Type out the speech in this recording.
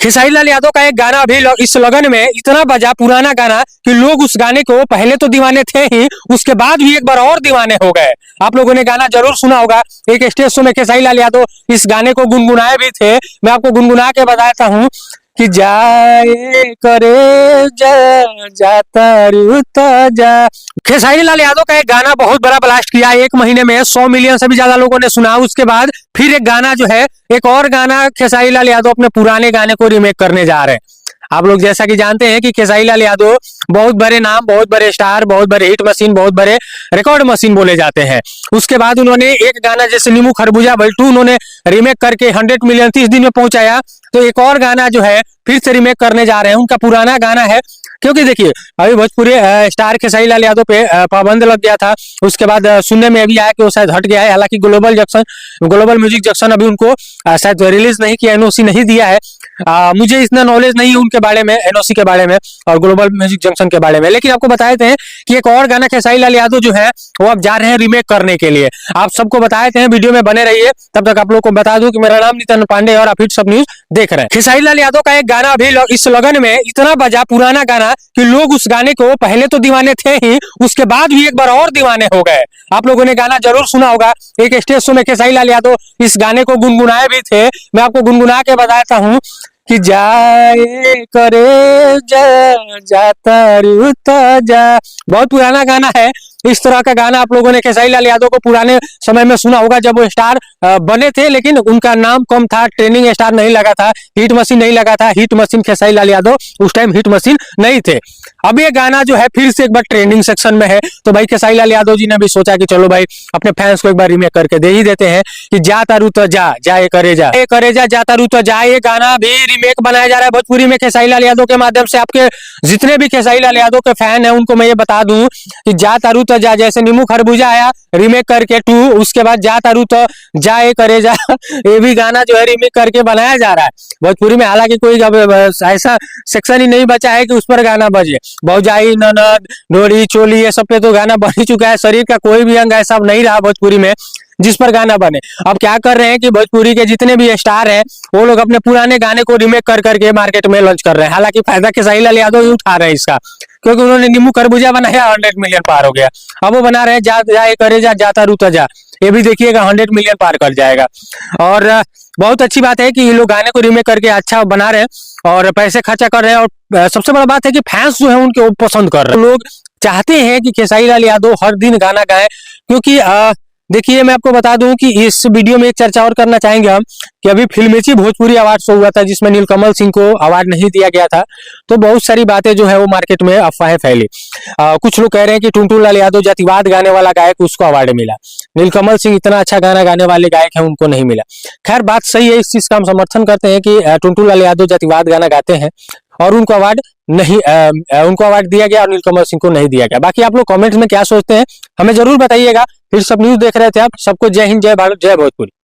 खेसारी लाल यादव का एक गाना अभी इस लगन में इतना बजा, पुराना गाना, कि लोग उस गाने को पहले तो दीवाने थे ही, उसके बाद भी एक बार और दीवाने हो गए। आप लोगों ने गाना जरूर सुना होगा। एक स्टेज शो में खेसारी लाल यादव इस गाने को गुनगुनाए भी थे। मैं आपको गुनगुना के बताता हूँ कि जाए करे जाता रुता जा। खेसारी लाल यादव का एक गाना बहुत बड़ा ब्लास्ट किया। एक महीने में 100 मिलियन से भी ज्यादा लोगों ने सुना। उसके बाद फिर एक गाना जो है, एक और गाना खेसारी लाल यादव अपने पुराने गाने को रीमेक करने जा रहे हैं। आप लोग जैसा कि जानते हैं कि खेसारी लाल यादव बहुत बड़े नाम, बहुत बड़े स्टार, बहुत बड़े हिट मशीन, बहुत बड़े रिकॉर्ड मशीन बोले जाते हैं। उसके बाद उन्होंने एक गाना जैसे नींबू खरबूजा बल्टू उन्होंने रीमेक करके 100 मिलियन 30 दिन में पहुंचाया। तो एक और गाना जो है फिर से रीमेक करने जा रहे हैं। उनका पुराना गाना है, क्योंकि देखिए अभी भोजपुरी स्टार खेसारी लाल यादव पे पाबंद लग गया था। उसके बाद सुनने में अभी आया कि वो शायद हट गया है। हालांकि ग्लोबल म्यूजिक जंक्शन अभी उनको शायद रिलीज नहीं किया, एनओसी नहीं दिया है। मुझे इतना नॉलेज नहीं है उनके बारे में, एनओसी के बारे में और ग्लोबल म्यूजिक जंक्शन के बारे में। लेकिन आपको बताए थे कि एक और गाना खेसारी लाल यादव जो है वो अब जा रहे हैं रीमेक करने के लिए। आप सबको बताए थे, वीडियो में बने रहिए। तब तक आप लोग को बता दूं कि मेरा नाम नितिन पांडे और आप हिट सब न्यूज देख रहे हैं। खेसारी लाल यादव का एक गाना अभी इस लगन में इतना बजा, पुराना गाना, कि लोग उस गाने को पहले तो दीवाने थे ही, उसके बाद भी एक बार और दीवाने हो गए। आप लोगों ने गाना जरूर सुना होगा। एक स्टेज शो में खेसारी लाल यादव इस गाने को गुनगुनाए भी थे। मैं आपको गुनगुना के बताता हूँ कि जाए करे जाता रुता जा। बहुत पुराना गाना है। इस तरह का गाना आप लोगों ने खेसारी लाल यादव को पुराने समय में सुना होगा, जब वो स्टार बने थे, लेकिन उनका नाम कम था, ट्रेनिंग स्टार नहीं लगा था, हिट मशीन नहीं लगा था। हिट मशीन खेसारी लाल यादव उस टाइम हिट मशीन नहीं थे। अब ये गाना जो है फिर से एक बार ट्रेंडिंग सेक्शन में है। तो भाई खेसारी लाल यादव जी ने भी सोचा कि चलो भाई अपने फैंस को एक बार रीमेक करके दे ही देते हैं कि जा तारू तो जा, जाए करे जा तारू तो जा। ये गाना भी रीमेक बनाया जा रहा है भोजपुरी में खेसारी लाल यादव के माध्यम से। आपके जितने भी खेसारी लाल यादव के फैन है उनको मैं ये बता दूं कि जा तारू तो जा, जैसे नींबू खरबूजा आया रीमेक करके 2, उसके बाद जा तारू तो जाए करे जा, ये भी गाना जो है रीमेक करके बनाया जा रहा है भोजपुरी में। हालांकि कोई ऐसा सेक्शन ही नहीं बचा है कि उस पर गाना बजे। भौजाई, ननद, डोरी, चोली, ये सब पे तो गाना बन ही चुका है। शरीर का कोई भी अंग ऐसा नहीं रहा भोजपुरी में जिस पर गाना बने। अब क्या कर रहे हैं कि भोजपुरी के जितने भी स्टार हैं वो लोग अपने पुराने गाने को रीमेक कर करके मार्केट में लॉन्च कर रहे हैं। हालांकि फायदा खेसारी लाल यादव ही उठा रहे हैं इसका, क्योंकि उन्होंने नींबू खरबूजा बनाया, 100 मिलियन पार हो गया। अब वो बना रहे हैं जाए करे जाता रुता जा। ये भी देखिएगा 100 मिलियन पार कर जाएगा। और बहुत अच्छी बात है कि ये लोग गाने को रीमेक करके अच्छा बना रहे हैं और पैसे खर्चा कर रहे हैं। और सबसे बड़ा बात है कि फैंस जो है उनके वो पसंद कर रहे हैं। लोग चाहते हैं कि खेसारी लाल यादव हर दिन गाना गाए, क्योंकि देखिए मैं आपको बता दूं कि इस वीडियो में एक चर्चा और करना चाहेंगे हम कि अभी फिल्मेची भोजपुरी अवार्ड शो हुआ था, जिसमें नीलकमल सिंह को अवार्ड नहीं दिया गया था। तो बहुत सारी बातें जो है वो मार्केट में अफवाहें फैली। कुछ लोग कह रहे हैं कि टुनटुन लाल यादव जातिवाद गाने वाला गायक, उसको अवार्ड मिला। नीलकमल सिंह इतना अच्छा गाना गाने वाले गायक है, उनको नहीं मिला। खैर बात सही है, इस चीज का हम समर्थन करते हैं कि टुनटुन लाल यादव जातिवाद गाना गाते हैं और उनको अवार्ड नहीं उनको अवार्ड दिया गया और नीलकमल सिंह को नहीं दिया गया। बाकी आप लोग कमेंट्स में क्या सोचते हैं हमें जरूर बताइएगा। फिर सब न्यूज देख रहे थे आप, सबको जय हिंद, जय भारत, जय भोजपुरी।